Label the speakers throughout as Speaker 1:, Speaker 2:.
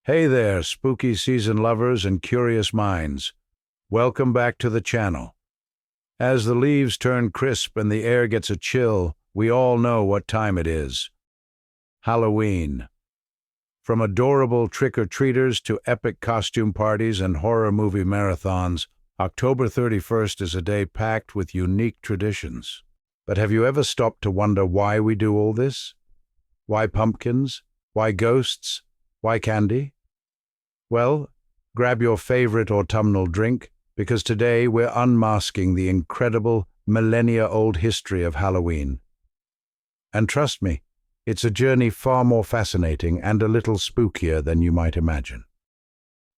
Speaker 1: Hey there, spooky season lovers and curious minds. Welcome back to the channel. As the leaves turn crisp and the air gets a chill, we all know what time it is. Halloween. From adorable trick-or-treaters to epic costume parties and horror movie marathons, October 31st is a day packed with unique traditions. But have you ever stopped to wonder why we do all this? Why pumpkins? Why ghosts? Why candy? Well, grab your favorite autumnal drink, because today we're unmasking the incredible millennia-old history of Halloween. And trust me, it's a journey far more fascinating and a little spookier than you might imagine.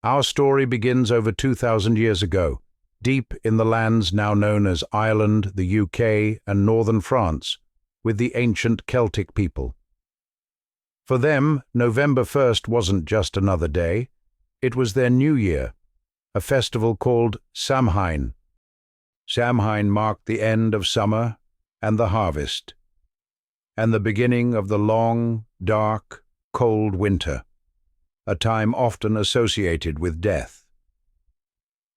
Speaker 1: Our story begins over 2,000 years ago, deep in the lands now known as Ireland, the UK, and northern France, with the ancient Celtic people. For them, November 1st wasn't just another day. It was their new year, a festival called Samhain. Samhain marked the end of summer and the harvest, and the beginning of the long, dark, cold winter, a time often associated with death.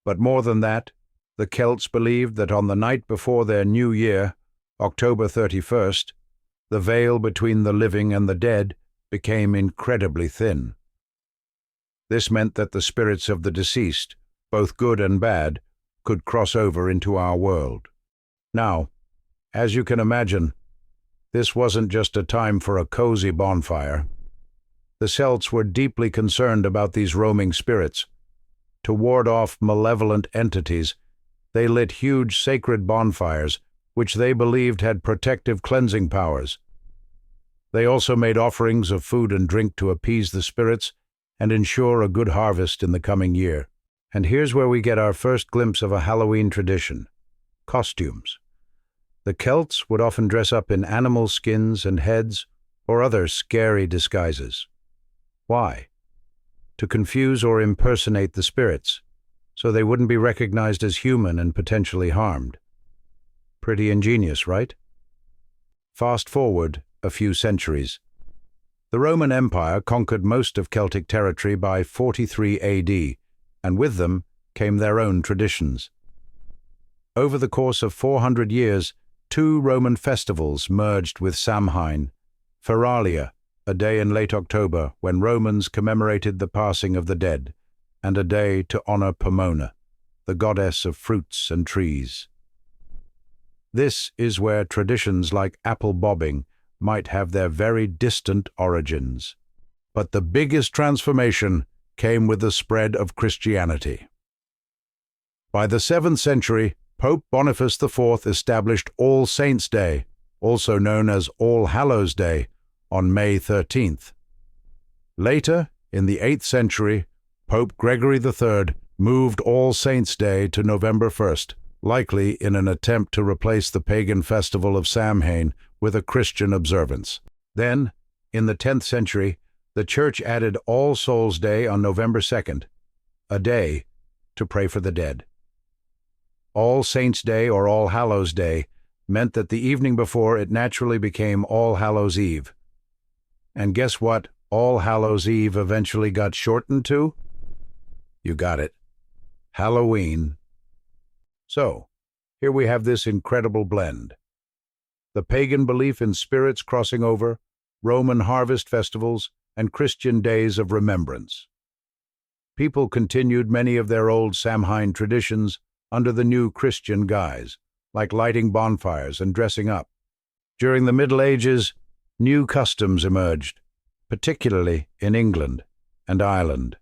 Speaker 1: But more than that, the Celts believed that on the night before their new year, October 31st, the veil between the living and the dead became incredibly thin. This meant that the spirits of the deceased, both good and bad, could cross over into our world. Now, as you can imagine, this wasn't just a time for a cozy bonfire. The Celts were deeply concerned about these roaming spirits. To ward off malevolent entities, they lit huge sacred bonfires, which they believed had protective cleansing powers. They also made offerings of food and drink to appease the spirits and ensure a good harvest in the coming year. And here's where we get our first glimpse of a Halloween tradition: costumes. The Celts would often dress up in animal skins and heads or other scary disguises. Why? To confuse or impersonate the spirits, so they wouldn't be recognized as human and potentially harmed. Pretty ingenious, right? Fast forward a few centuries. The Roman Empire conquered most of Celtic territory by 43 AD, and with them came their own traditions. Over the course of 400 years, two Roman festivals merged with Samhain: Feralia, a day in late October when Romans commemorated the passing of the dead, and a day to honor Pomona, the goddess of fruits and trees. This is where traditions like apple bobbing might have their very distant origins. But the biggest transformation came with the spread of Christianity. By the 7th century, Pope Boniface IV established All Saints' Day, also known as All Hallows' Day, on May 13th. Later, in the 8th century, Pope Gregory III moved All Saints' Day to November 1st, likely in an attempt to replace the pagan festival of Samhain with a Christian observance. Then, in the 10th century, the Church added All Souls' Day on November 2nd, a day to pray for the dead. All Saints' Day or All Hallows' Day meant that the evening before it naturally became All Hallows' Eve. And guess what All Hallows' Eve eventually got shortened to? You got it. Halloween. So, here we have this incredible blend: the pagan belief in spirits crossing over, Roman harvest festivals, and Christian days of remembrance. People continued many of their old Samhain traditions under the new Christian guise, like lighting bonfires and dressing up. During the Middle Ages, new customs emerged, particularly in England and Ireland.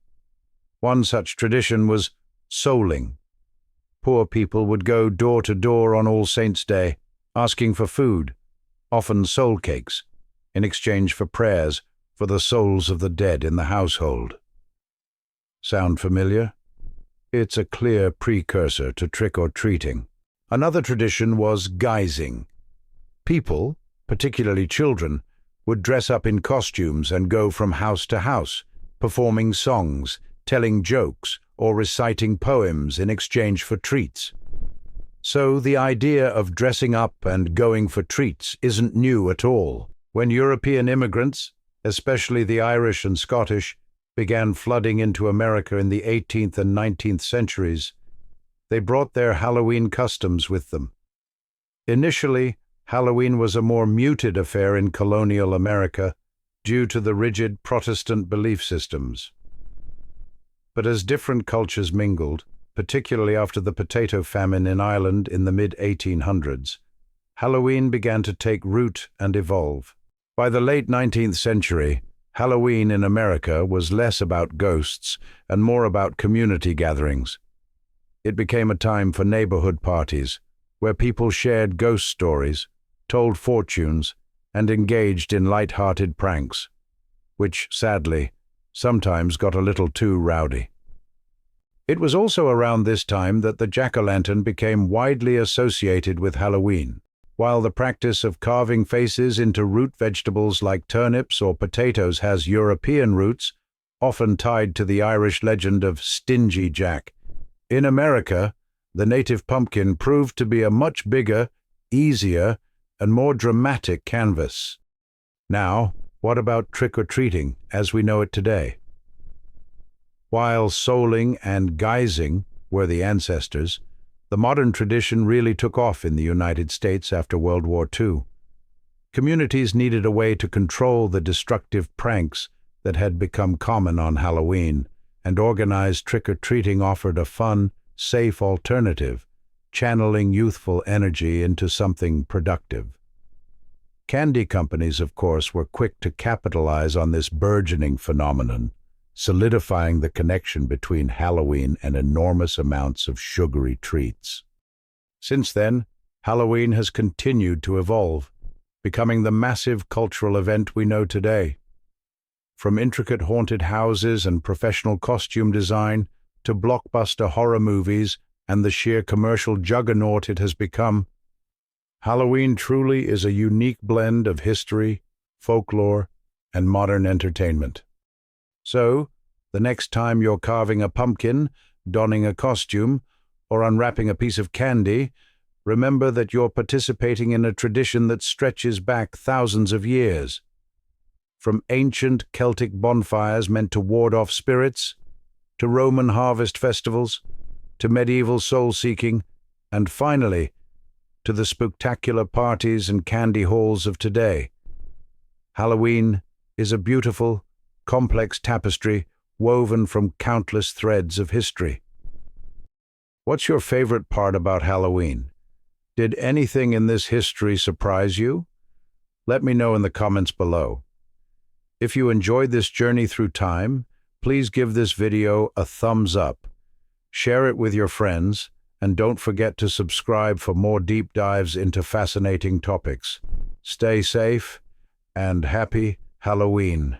Speaker 1: One such tradition was souling. Poor people would go door to door on All Saints' Day, asking for food, often soul cakes, in exchange for prayers for the souls of the dead in the household. Sound familiar? It's a clear precursor to trick-or-treating. Another tradition was guising. People, particularly children, would dress up in costumes and go from house to house, performing songs, telling jokes, or reciting poems in exchange for treats. So the idea of dressing up and going for treats isn't new at all. When European immigrants, especially the Irish and Scottish, began flooding into America in the 18th and 19th centuries, they brought their Halloween customs with them. Initially, Halloween was a more muted affair in colonial America due to the rigid Protestant belief systems. But as different cultures mingled, particularly after the potato famine in Ireland in the mid-1800s, Halloween began to take root and evolve. By the late 19th century, Halloween in America was less about ghosts and more about community gatherings. It became a time for neighborhood parties, where people shared ghost stories, told fortunes, and engaged in light-hearted pranks, which, sadly, sometimes got a little too rowdy. It was also around this time that the jack-o'-lantern became widely associated with Halloween. While the practice of carving faces into root vegetables like turnips or potatoes has European roots, often tied to the Irish legend of Stingy Jack, in America, the native pumpkin proved to be a much bigger, easier, and more dramatic canvas. Now, what about trick-or-treating as we know it today? While souling and guising were the ancestors, the modern tradition really took off in the United States after World War II. Communities needed a way to control the destructive pranks that had become common on Halloween, and organized trick-or-treating offered a fun, safe alternative, channeling youthful energy into something productive. Candy companies, of course, were quick to capitalize on this burgeoning phenomenon, solidifying the connection between Halloween and enormous amounts of sugary treats. Since then, Halloween has continued to evolve, becoming the massive cultural event we know today. From intricate haunted houses and professional costume design to blockbuster horror movies and the sheer commercial juggernaut it has become, Halloween truly is a unique blend of history, folklore, and modern entertainment. So, the next time you're carving a pumpkin, donning a costume, or unwrapping a piece of candy, remember that you're participating in a tradition that stretches back thousands of years. From ancient Celtic bonfires meant to ward off spirits, to Roman harvest festivals, to medieval soul-seeking, and finally, to the spooktacular parties and candy halls of today. Halloween is a beautiful, complex tapestry woven from countless threads of history. What's your favorite part about Halloween? Did anything in this history surprise you? Let me know in the comments below. If you enjoyed this journey through time, please give this video a thumbs up, share it with your friends, and don't forget to subscribe for more deep dives into fascinating topics. Stay safe and happy Halloween.